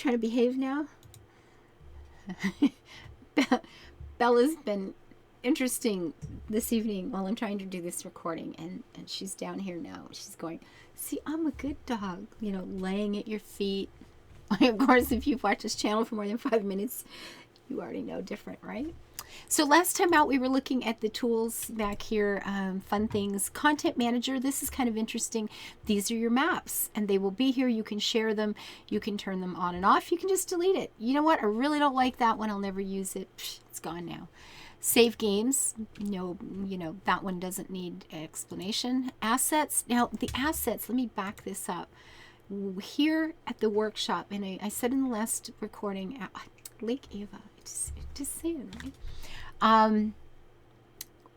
trying to behave now? Bella's been interesting this evening while I'm trying to do this recording, and she's down here now. She's going, see, I'm a good dog, you know, laying at your feet. Of course, if you've watched this channel for more than 5 minutes, you already know different, right? So last time out, we were looking at the tools back here, fun things. Content Manager, this is kind of interesting. These are your maps, and they will be here. You can share them. You can turn them on and off. You can just delete it. You know what? I really don't like that one. I'll never use it. Psh, it's gone now. Save games. No, you know, that one doesn't need explanation. Assets. Now, the assets, let me back this up. Here at the workshop, and I said in the last recording, Lake Ava, just saying, right?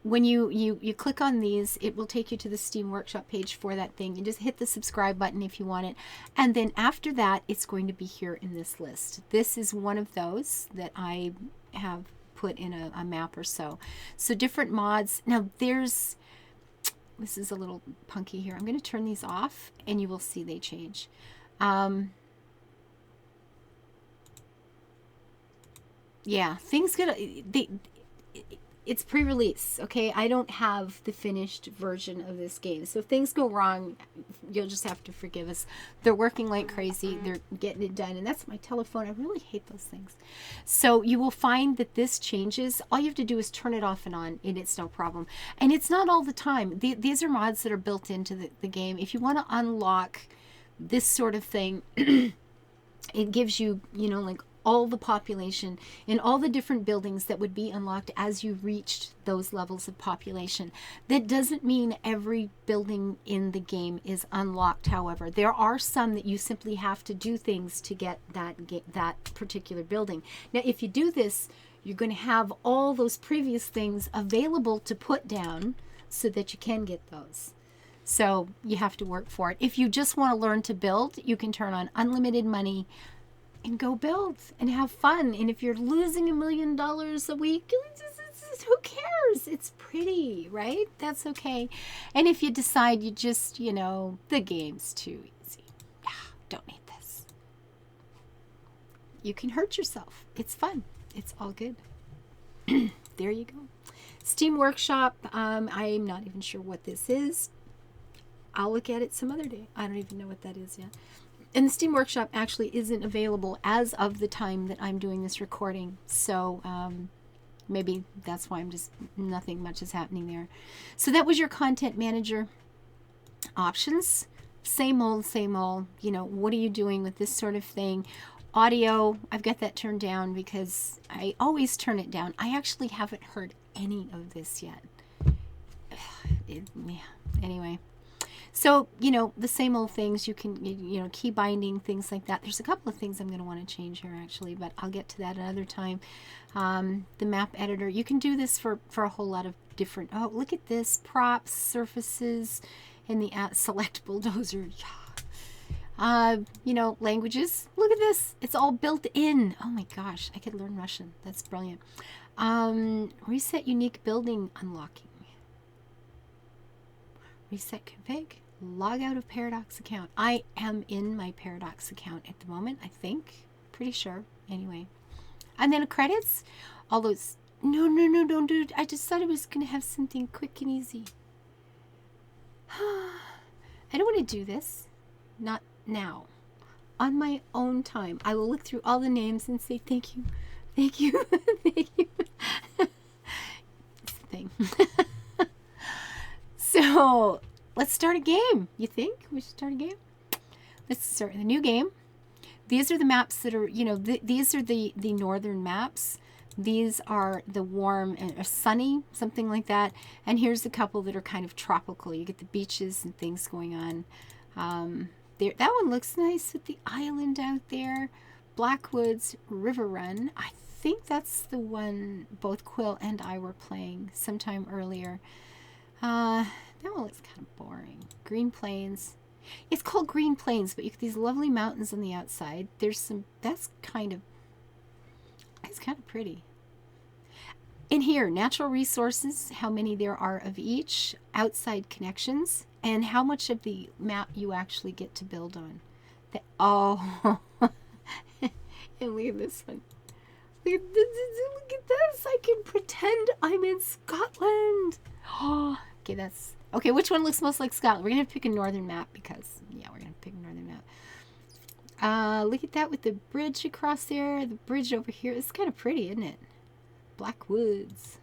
When you click on these, it will take you to the Steam Workshop page for that thing. You just hit the subscribe button if you want it. And then after that, it's going to be here in this list. This is one of those that I have put in a map or so. So different mods. Now this is a little punky here. I'm going to turn these off and you will see they change. Yeah, things it's pre-release, okay? I don't have the finished version of this game. So if things go wrong, you'll just have to forgive us. They're working like crazy. They're getting it done. And that's my telephone. I really hate those things. So you will find that this changes. All you have to do is turn it off and on, and it's no problem. And it's not all the time. These are mods that are built into the game. If you want to unlock this sort of thing, it gives you, you know, like all the population in all the different buildings that would be unlocked as you reached those levels of population. That doesn't mean every building in the game is unlocked, however. There are some that you simply have to do things to get that particular building. Now, if you do this, you're going to have all those previous things available to put down so that you can get those. So you have to work for it. If you just want to learn to build, you can turn on unlimited money and go build and have fun. And if you're losing $1 million a week, who cares? It's pretty, right? That's okay. And if you decide you just, you know, the game's too easy, don't need this, you can hurt yourself. It's fun. It's all good. There you go. Steam Workshop. I'm not even sure what this is. I'll look at it some other day. I don't even know what that is yet. And the Steam Workshop actually isn't available as of the time that I'm doing this recording. So maybe that's why nothing much is happening there. So that was your Content Manager options. Same old, you know, what are you doing with this sort of thing? Audio, I've got that turned down because I always turn it down. I actually haven't heard any of this yet. Anyway. So, you know, the same old things. You can, you know, key binding, things like that. There's a couple of things I'm going to want to change here, actually, but I'll get to that another time. The map editor. You can do this for a whole lot of different... Oh, look at this. Props, surfaces, and the select bulldozer. You know, languages. Look at this. It's all built in. Oh, my gosh. I could learn Russian. That's brilliant. Reset unique building unlocking. Reset config. Log out of Paradox account. I am in my Paradox account at the moment, I think. Pretty sure. Anyway. And then credits. All those... No, don't do it. I just thought it was going to have something quick and easy. I don't want to do this. Not now. On my own time. I will look through all the names and say thank you. Thank you. Thank you. It's the thing. So, let's start a game. You think we should start a game? Let's start the new game. These are the maps that are, you know, these are the northern maps. These are the warm and sunny, something like that. And here's a couple that are kind of tropical. You get the beaches and things going on. That one looks nice with the island out there. Blackwoods River Run. I think that's the one both Quill and I were playing sometime earlier. That one looks kind of boring. Green Plains. It's called Green Plains, but you get these lovely mountains on the outside. There's some, that's kind of pretty. In here, natural resources, how many there are of each, outside connections, and how much of the map you actually get to build on. Oh, And look at this one. Look at this. Look at this. I can pretend I'm in Scotland. Oh, okay, that's... Okay, which one looks most like Scotland? We're going to have to pick a northern map because... Yeah, we're going to pick a northern map. Look at that with the bridge across there. The bridge over here. It's kind of pretty, isn't it? Black Woods.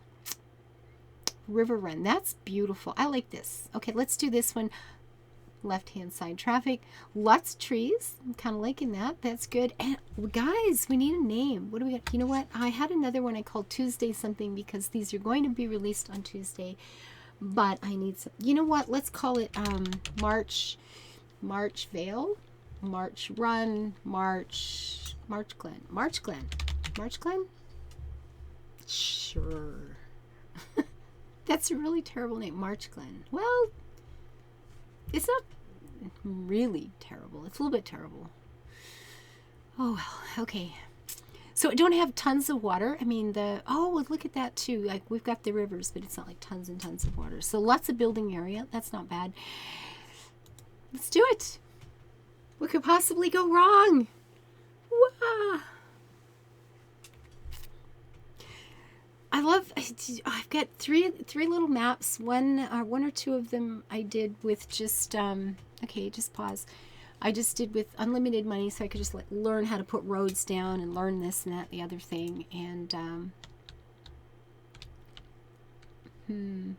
River Run. That's beautiful. I like this. Okay, let's do this one. Left-hand side traffic. Lots of trees. I'm kind of liking that. That's good. And guys, we need a name. What do we got? You know what? I had another one I called Tuesday something because these are going to be released on Tuesday. But I need some. You know what? Let's call it March Vale. March Run. March Glen. March Glen? Sure. That's a really terrible name. March Glen. Well, it's not really terrible. It's a little bit terrible. Oh, well, okay. So it don't have tons of water. I mean, well, look at that too. Like, we've got the rivers, but it's not like tons and tons of water. So lots of building area. That's not bad. Let's do it. What could possibly go wrong? Wah! I've got three little maps. One or two of them I did with just, okay, just pause. I just did with unlimited money so I could just like learn how to put roads down and learn this and that, the other thing. And, and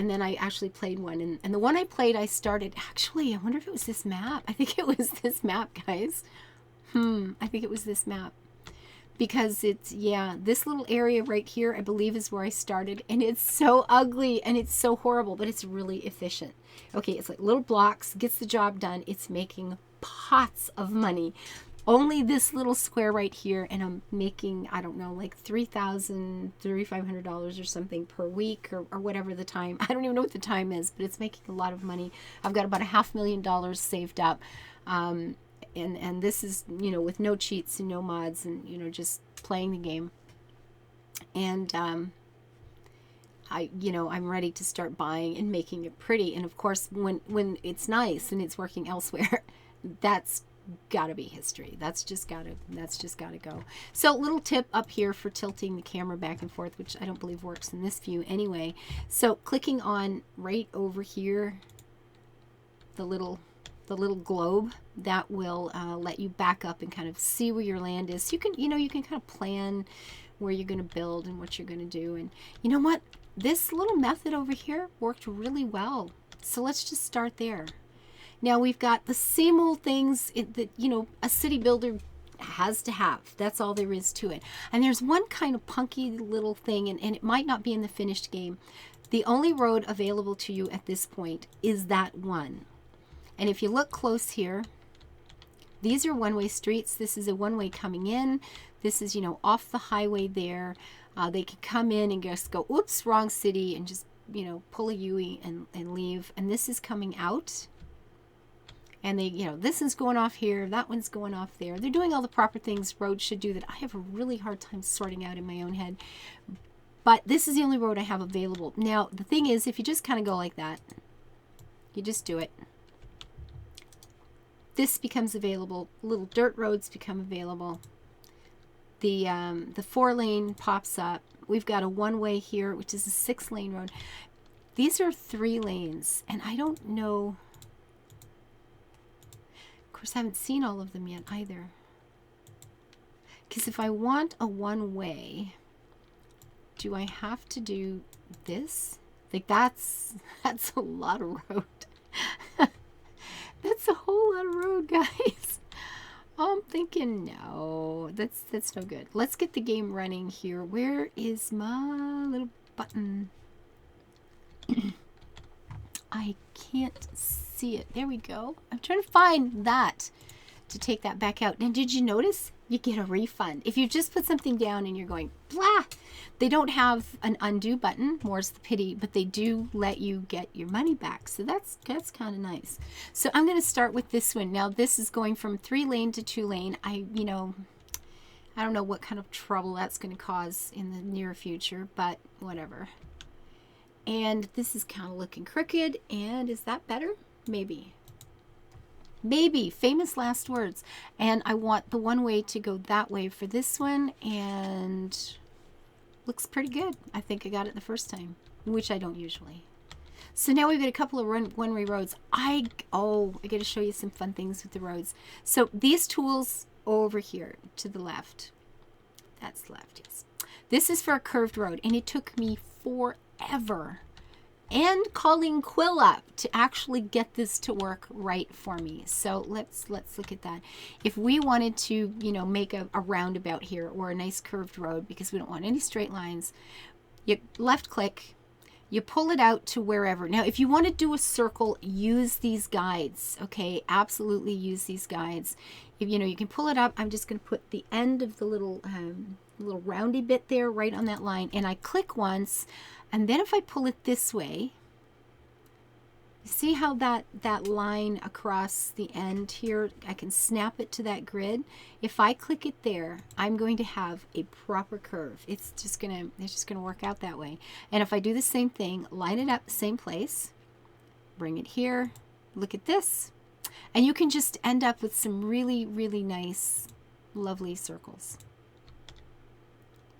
then I actually played one. And the one I played, I started, actually, I wonder if it was this map. I think it was this map, guys. I think it was this map. Because it's, yeah, this little area right here, I believe is where I started. And it's so ugly and it's so horrible, but it's really efficient. Okay, it's like little blocks, gets the job done. It's making pots of money. Only this little square right here, and I'm making, I don't know, like $3,000, $3,500 or something per week or whatever the time. I don't even know what the time is, but it's making a lot of money. I've got about $500,000 saved up. And this is, you know, with no cheats and no mods and, you know, just playing the game. And I'm ready to start buying and making it pretty. And of course, when it's nice and it's working elsewhere, that's gotta be history. That's just gotta go. So little tip up here for tilting the camera back and forth, which I don't believe works in this view anyway. So clicking on right over here, the little globe, that will let you back up and kind of see where your land is. So you can kind of plan where you're going to build and what you're going to do. And you know what? This little method over here worked really well. So let's just start there. Now we've got the same old things that, you know, a city builder has to have. That's all there is to it. And there's one kind of punky little thing, and it might not be in the finished game. The only road available to you at this point is that one. And if you look close here, these are one-way streets. This is a one-way coming in. This is, you know, off the highway there. They can come in and just go, oops, wrong city, and just, you know, pull a U-ey and leave. And this is coming out. And they, you know, this is going off here. That one's going off there. They're doing all the proper things roads should do that I have a really hard time sorting out in my own head. But this is the only road I have available. Now, the thing is, if you just kind of go like that, you just do it. This becomes available. Little dirt roads become available. The 4-lane pops up. We've got a one-way here, which is a 6-lane road. These are 3 lanes, and I don't know. Of course, I haven't seen all of them yet either. Because if I want a one-way, do I have to do this? Like that's a lot of road. That's a whole lot of road, guys. I'm thinking, no, that's no good. Let's get the game running here. Where is my little button? I can't see it. There we go. I'm trying to find that to take that back out. Now, did you notice? You get a refund. If you just put something down and you're going, blah, they don't have an undo button, more's the pity, but they do let you get your money back. So that's kind of nice. So I'm going to start with this one. Now, this is going from 3-lane to 2-lane. I don't know what kind of trouble that's going to cause in the near future, but whatever. And this is kind of looking crooked. And is that better? Maybe. Maybe. Famous last words. And I want the one way to go that way for this one. And looks pretty good. I think I got it the first time, which I don't usually. So now we've got a couple of one-way roads. I got to show you some fun things with the roads. So these tools over here to the left. That's left, yes. This is for a curved road, and it took me forever and calling Quill up to actually get this to work right for me. So let's look at that. If we wanted to, you know, make a roundabout here or a nice curved road, because we don't want any straight lines, you left click, you pull it out to wherever. Now, if you want to do a circle, use these guides, okay? Absolutely use these guides. If you know, you can pull it up. I'm just going to put the end of the little roundy bit there right on that line, and I click once. And then if I pull it this way, you see how that line across the end here, I can snap it to that grid. If I click it there, I'm going to have a proper curve. It's just gonna work out that way. And if I do the same thing, line it up the same place, bring it here, look at this, and you can just end up with some really, really nice, lovely circles.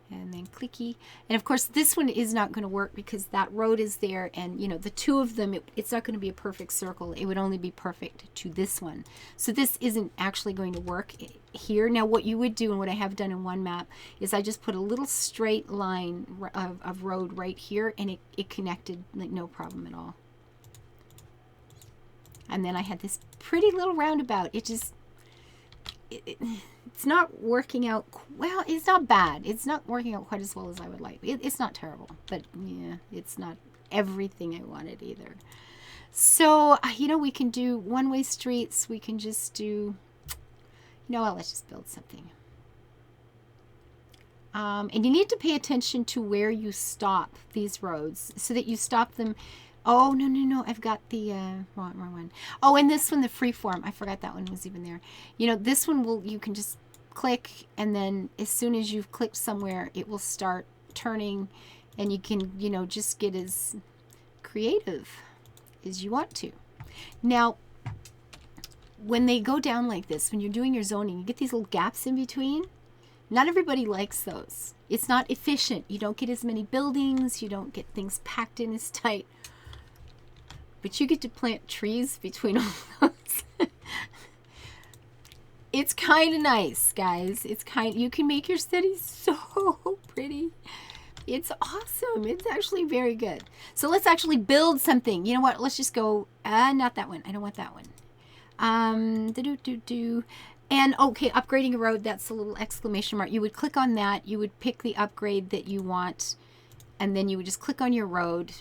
And then clicky. And of course this one is not going to work because that road is there, and you know, the two of them, it's not going to be a perfect circle. It would only be perfect to this one. So this isn't actually going to work here. Now what you would do, and what I have done in one map, is I just put a little straight line of road right here, and it connected like no problem at all. And then I had this pretty little roundabout. It's not working out, well, it's not bad. It's not working out quite as well as I would like. It's not terrible, but yeah, it's not everything I wanted either. So, you know, we can do one-way streets. We can just do, you know what, let's just build something. And you need to pay attention to where you stop these roads so that you stop them. Oh, no, I've got the wrong one. Oh, and this one, the freeform, I forgot that one was even there. You know, this one you can just click, and then as soon as you've clicked somewhere, it will start turning, and you can, you know, just get as creative as you want to. Now, when they go down like this, when you're doing your zoning, you get these little gaps in between. Not everybody likes those. It's not efficient. You don't get as many buildings. You don't get things packed in as tight. But you get to plant trees between all those. It's kind of nice, guys. You can make your city so pretty. It's awesome. It's actually very good. So let's actually build something. You know what? Let's just go, not that one. I don't want that one. And okay, upgrading a road, that's a little exclamation mark. You would click on that. You would pick the upgrade that you want, and then you would just click on your road.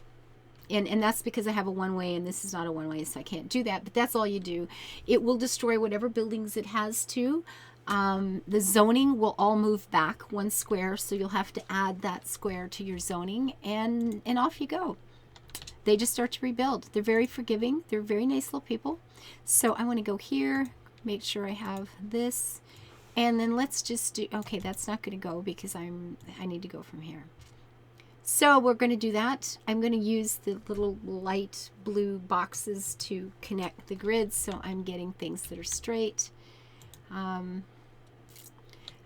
And that's because I have a one-way, and this is not a one-way, so I can't do that. But that's all you do. It will destroy whatever buildings it has to. The zoning will all move back one square, so you'll have to add that square to your zoning, and off you go. They just start to rebuild. They're very forgiving. They're very nice little people. So I want to go here, make sure I have this, and then let's just do, okay, that's not going to go because I need to go from here. So we're going to do that. I'm going to use the little light blue boxes to connect the grids, so I'm getting things that are straight. And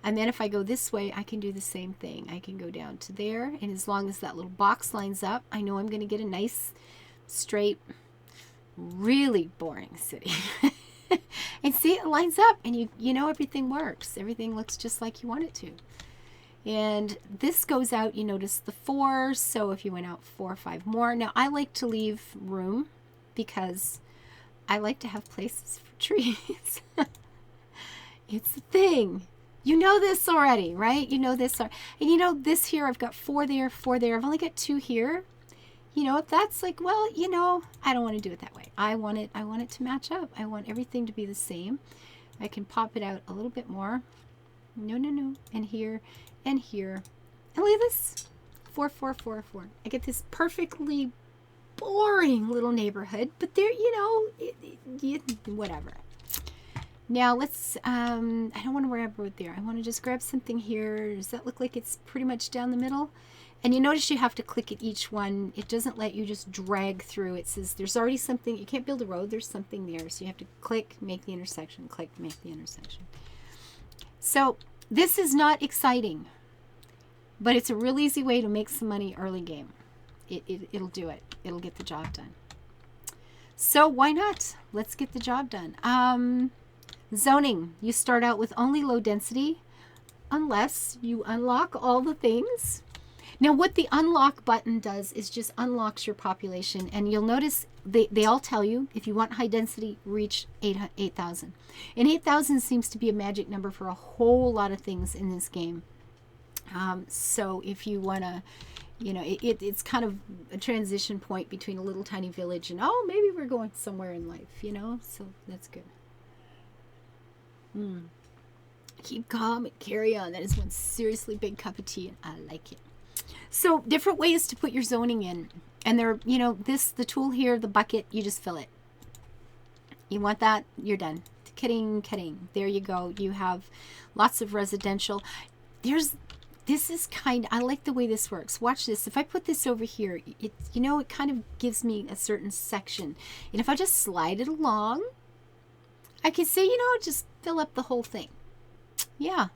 then if I go this way, I can do the same thing. I can go down to there, and as long as that little box lines up, I know I'm going to get a nice, straight, really boring city. And see, it lines up, and you know everything works. Everything looks just like you want it to. And this goes out, you notice the 4, so if you went out 4 or 5 more. Now, I like to leave room because I like to have places for trees. It's a thing. You know this already, right? You know this. And you know this here, I've got 4 there, 4 there. I've only got 2 here. You know, if that's like, well, you know, I don't want to do it that way. I want it to match up. I want everything to be the same. I can pop it out a little bit more. No. And here. And here, and look at this, 4, 4, 4, 4. I get this perfectly boring little neighborhood, but there, you know, whatever. Now let's, I don't want to grab a road there. I want to just grab something here. Does that look like it's pretty much down the middle? And you notice you have to click at each one. It doesn't let you just drag through. It says there's already something. You can't build a road. There's something there. So you have to click, make the intersection, click, make the intersection. So this is not exciting, but it's a real easy way to make some money early game. It'll do it. It'll get the job done. So why not? Let's get the job done. Zoning. You start out with only low density unless you unlock all the things. Now what the unlock button does is just unlocks your population, and you'll notice they all tell you if you want high density, reach 8,000. And 8,000 seems to be a magic number for a whole lot of things in this game. So if you want to, you know, it's kind of a transition point between a little tiny village and, oh, maybe we're going somewhere in life, you know, so that's good. Keep calm and carry on. That is one seriously big cup of tea, and I like it. So different ways to put your zoning in. And they're, you know, the tool here, the bucket, you just fill it. You want that, you're done. Kidding. There you go. You have lots of residential. This is I like the way this works. Watch this. If I put this over here, it kind of gives me a certain section. And if I just slide it along, I can say, just fill up the whole thing. Yeah.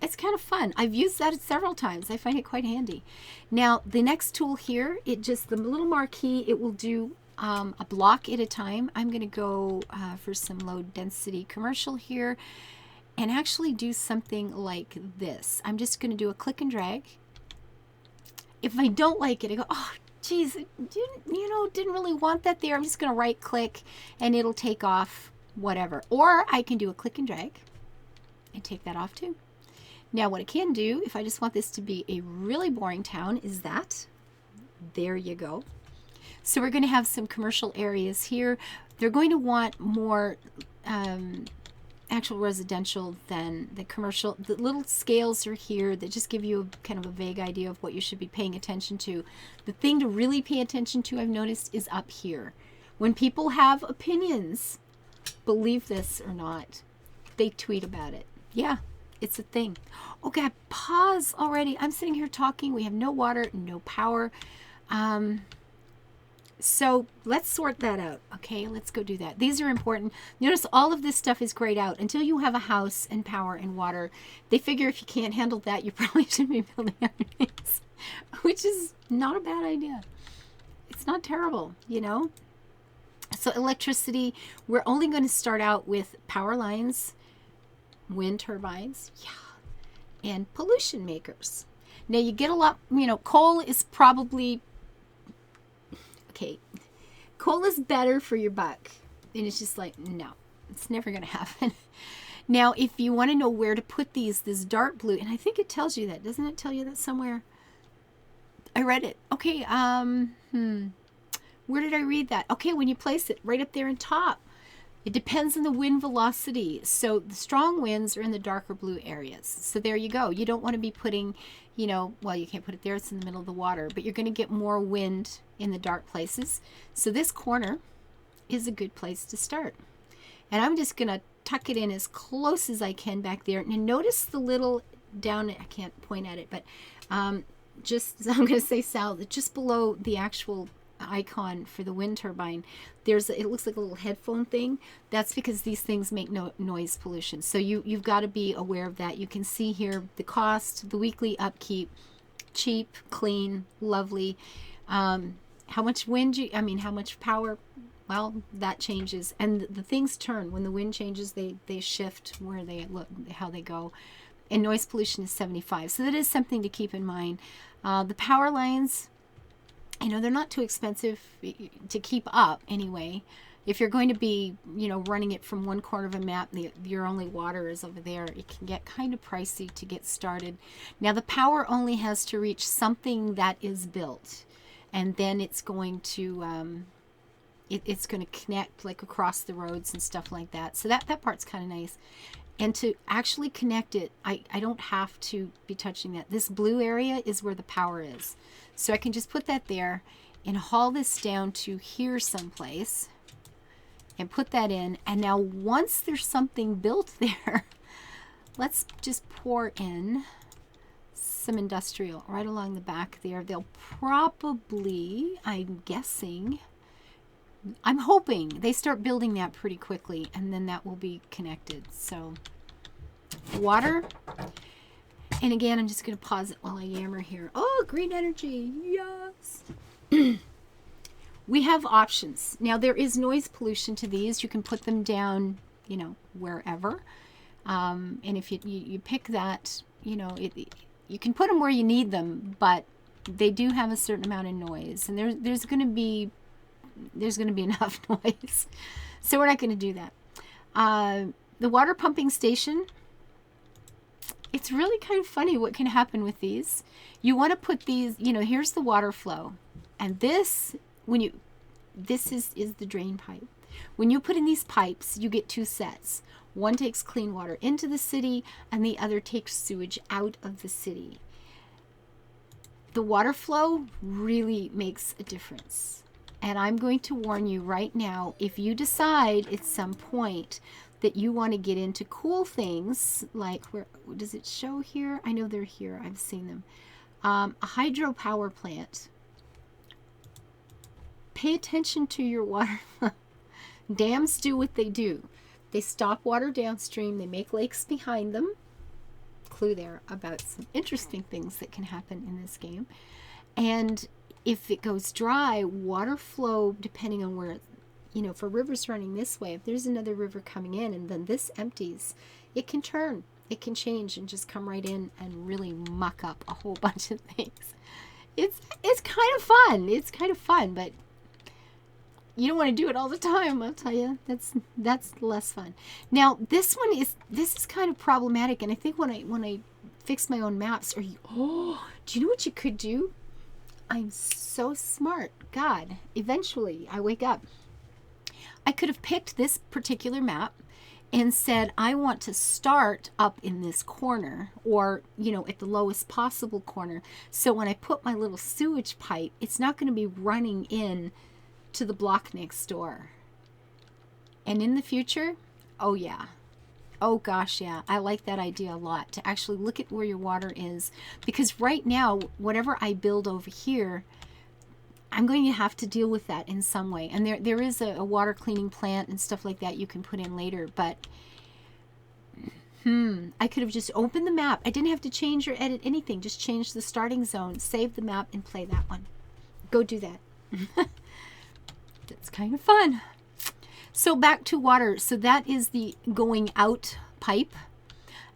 It's kind of fun. I've used that several times. I find it quite handy. Now, the next tool here, the little marquee, it will do a block at a time. I'm going to go for some low density commercial here and actually do something like this. I'm just going to do a click and drag. If I don't like it, I go, oh, geez, didn't really want that there. I'm just going to right click and it'll take off whatever. Or I can do a click and drag and take that off too. Now what I can do, if I just want this to be a really boring town, is that. There you go. So we're going to have some commercial areas here. They're going to want more actual residential than the commercial. The little scales are here that just give you kind of a vague idea of what you should be paying attention to. The thing to really pay attention to, I've noticed, is up here. When people have opinions, believe this or not, they tweet about it. Yeah. It's a thing. Okay, pause already. I'm sitting here talking. We have no water, no power. So let's sort that out. Okay, let's go do that. These are important. Notice all of this stuff is grayed out. Until you have a house and power and water, they figure if you can't handle that, you probably shouldn't be building other things, which is not a bad idea. It's not terrible, So electricity, we're only going to start out with power lines, wind turbines, and pollution makers. Now you get a lot, coal is probably, coal is better for your buck. And it's just like, no, it's never going to happen. Now, if you want to know where to put this dark blue, and I think it tells you that, doesn't it tell you that somewhere? I read it. Okay, where did I read that? Okay, when you place it right up there in top. It depends on the wind velocity. So the strong winds are in the darker blue areas. So there you go. You don't want to be putting, well, you can't put it there. It's in the middle of the water. But you're going to get more wind in the dark places. So this corner is a good place to start. And I'm just going to tuck it in as close as I can back there. And notice the little down, I can't point at it, but I'm going to say south, just below the actual icon for the wind turbine, it looks like a little headphone thing. That's because these things make no noise pollution. So you've got to be aware of that. You can see here the cost, the weekly upkeep, cheap, clean, lovely. How much wind how much power? Well, that changes. And the things turn. When the wind changes, they shift where they look, how they go. And noise pollution is 75. So that is something to keep in mind. The power lines, they're not too expensive to keep up anyway. If you're going to be, running it from one corner of a map, your only water is over there, it can get kind of pricey to get started. Now, the power only has to reach something that is built, and then it's going to it's going to connect like across the roads and stuff like that. So that part's kind of nice. And to actually connect it, I don't have to be touching that. This blue area is where the power is. So I can just put that there and haul this down to here someplace and put that in. And now once there's something built there, let's just pour in some industrial right along the back there. They'll probably, I'm guessing, I'm hoping they start building that pretty quickly, and then that will be connected. So water. And again, I'm just going to pause it while I yammer here. Oh, green energy. Yes. We have options. Now, there is noise pollution to these. You can put them down, you know, wherever. And if you pick that, you know, you can put them where you need them, but they do have a certain amount of noise. And there's going to be enough noise. So we're not going to do that. The water pumping station. It's really kind of funny what can happen with these. You want to put these, you know, here's the water flow. And this, this is the drain pipe. When you put in these pipes, you get two sets. One takes clean water into the city, and the other takes sewage out of the city. The water flow really makes a difference. And I'm going to warn you right now, if you decide at some point that you want to get into cool things, like, where does it show here? I know they're here. I've seen them. A hydropower plant. Pay attention to your water. Dams do what they do. They stop water downstream. They make lakes behind them. Clue there about some interesting things that can happen in this game. And if it goes dry, water flow, depending on where it's, you know, if a river's running this way, if there's another river coming in and then this empties, it can turn, it can change and just come right in and really muck up a whole bunch of things. It's kind of fun. It's kind of fun, but you don't want to do it all the time, I'll tell you. That's less fun. Now, this is kind of problematic, and I think when I fix my own maps, do you know what you could do? I'm so smart. God, eventually I wake up. I could have picked this particular map and said, I want to start up in this corner, or, you know, at the lowest possible corner. So when I put my little sewage pipe, it's not going to be running in to the block next door. And in the future, oh yeah. Oh gosh, yeah. I like that idea a lot, to actually look at where your water is. Because right now, whatever I build over here, I'm going to have to deal with that in some way. And there is a water cleaning plant and stuff like that you can put in later. But I could have just opened the map. I didn't have to change or edit anything. Just change the starting zone, save the map, and play that one. Go do that. That's kind of fun. So back to water. So that is the going out pipe.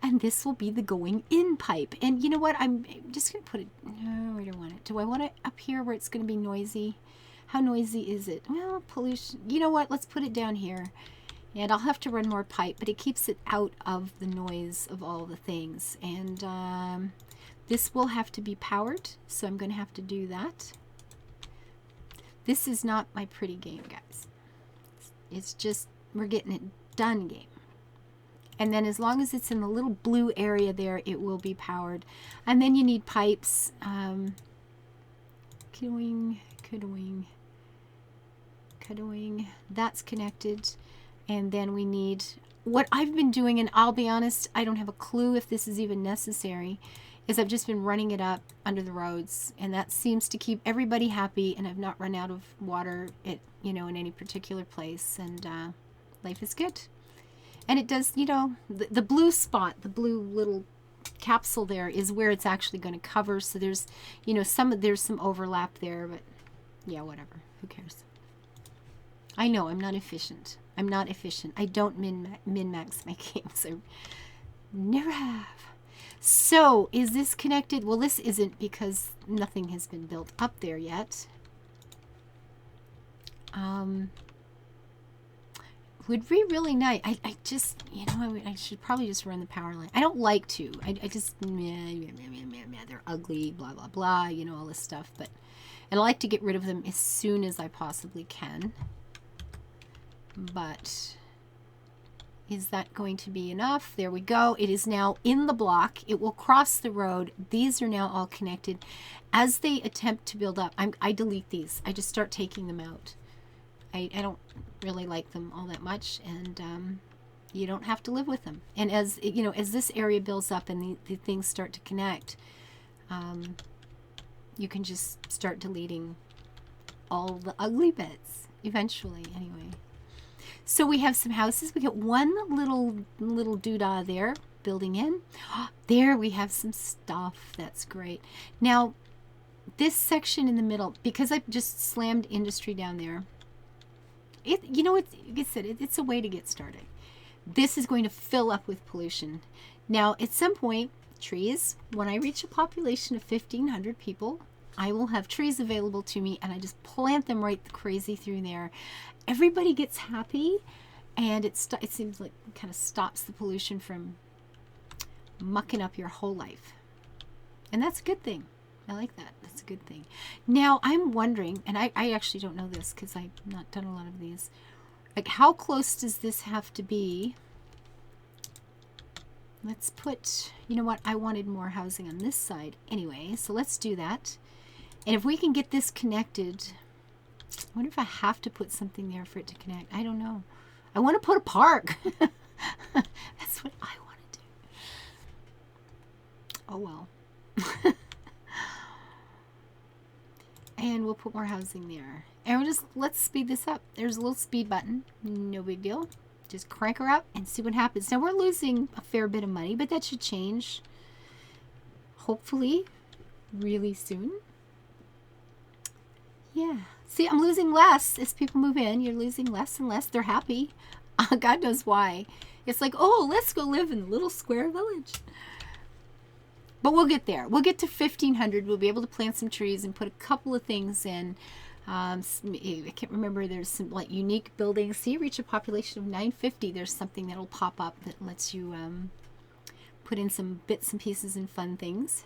And this will be the going in pipe. And you know what? I'm just going to put it... No, I don't want it. Do I want it up here where it's going to be noisy? How noisy is it? Well, pollution... You know what? Let's put it down here. And I'll have to run more pipe, but it keeps it out of the noise of all the things. And this will have to be powered, so I'm going to have to do that. This is not my pretty game, guys. It's just, we're getting it done game. And then as long as it's in the little blue area there, it will be powered. And then you need pipes. Cuddling. That's connected. And then we need, what I've been doing, and I'll be honest, I don't have a clue if this is even necessary, is I've just been running it up under the roads. And that seems to keep everybody happy, and I've not run out of water in any particular place. And life is good. And it does, the blue spot, the blue little capsule there is where it's actually going to cover. So there's, there's some overlap there, but yeah, whatever. Who cares? I know I'm not efficient. I don't min-max my games. I never have. So is this connected? Well, this isn't, because nothing has been built up there yet. Would be really nice. I just, I should probably just run the power line. I don't like to. I just, they're ugly, blah, blah, blah, all this stuff. And I like to get rid of them as soon as I possibly can. But is that going to be enough? There we go. It is now in the block. It will cross the road. These are now all connected. As they attempt to build up, I delete these. I just start taking them out. I don't really like them all that much, and you don't have to live with them. And as as this area builds up and the things start to connect, you can just start deleting all the ugly bits eventually. Anyway, so we have some houses. We get one little doodah there building in. There we have some stuff. That's great. Now this section in the middle, because I just slammed industry down there, you know, it's, like I said, it's a way to get started. This is going to fill up with pollution. Now at some point, trees, when I reach a population of 1,500 people, I will have trees available to me, and I just plant them right crazy through there. Everybody gets happy, and it seems like it kind of stops the pollution from mucking up your whole life. And that's a good thing. I like that. That's a good thing. Now, I'm wondering, and I actually don't know this because I've not done a lot of these. Like, how close does this have to be? Let's put, you know what? I wanted more housing on this side anyway, so let's do that. And if we can get this connected, I wonder if I have to put something there for it to connect. I don't know. I want to put a park. That's what I want to do. Oh, well. And we'll put more housing there. And let's speed this up. There's a little speed button. No big deal. Just crank her up and see what happens. Now we're losing a fair bit of money, but that should change. Hopefully, really soon. Yeah. See, I'm losing less as people move in. You're losing less and less. They're happy. God knows why. It's like, oh, let's go live in the little square village. But we'll get there. We'll get to 1,500. We'll be able to plant some trees and put a couple of things in. I can't remember. There's some like unique buildings. See, you reach a population of 950. There's something that'll pop up that lets you put in some bits and pieces and fun things.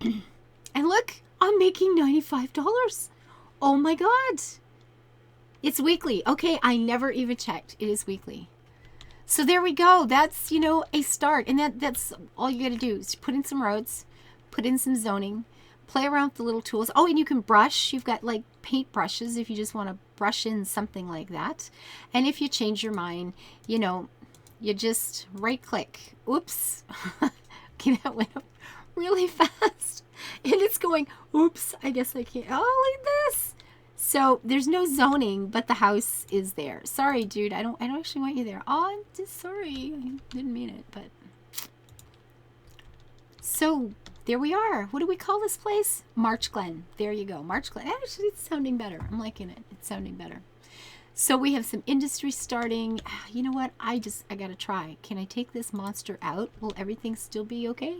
And look, I'm making $95. Oh my God. It's weekly. Okay, I never even checked. It is weekly. So there we go. That's, you know, a start. And that's all you got to do is put in some roads, put in some zoning, play around with the little tools. Oh, and you can brush. You've got like paint brushes if you just want to brush in something like that. And if you change your mind, you know, you just right click. Oops. Okay, that went up really fast. And it's going, oops, I guess I can't. Oh, like this. So there's no zoning, but the house is there. Sorry, dude. I don't actually want you there. Oh, I'm just sorry. I didn't mean it, but. So there we are. What do we call this place? March Glen. There you go. March Glen. Actually, it's sounding better. I'm liking it. It's sounding better. So we have some industry starting. You know what? I got to try. Can I take this monster out? Will everything still be okay?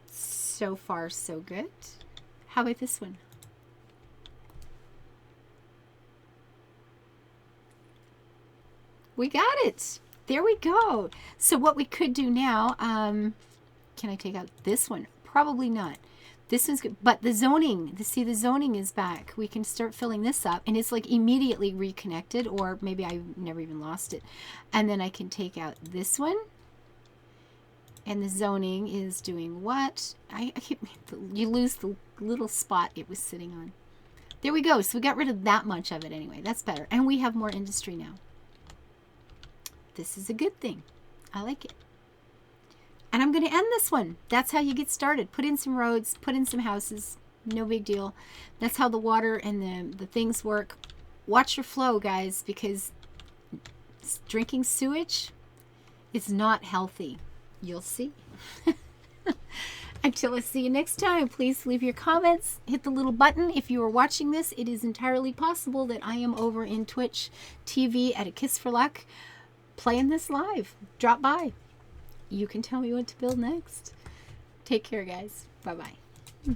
So far, so good. How about this one? We got it. There we go. So what we could do now, can I take out this one? Probably not. This one's good. But the zoning, see the zoning is back. We can start filling this up and it's like immediately reconnected, or maybe I never even lost it. And then I can take out this one. And the zoning is doing what? You lose the little spot it was sitting on. There we go. So we got rid of that much of it anyway. That's better. And we have more industry now. This is a good thing. I like it. And I'm going to end this one. That's how you get started. Put in some roads, put in some houses. No big deal. That's how the water and the things work. Watch your flow, guys, because drinking sewage is not healthy. You'll see. Until I see you next time, please leave your comments. Hit the little button. If you are watching this, it is entirely possible that I am over in Twitch TV at A Kiss for Luck playing this live. Drop by. You can tell me what to build next. Take care, guys. Bye-bye.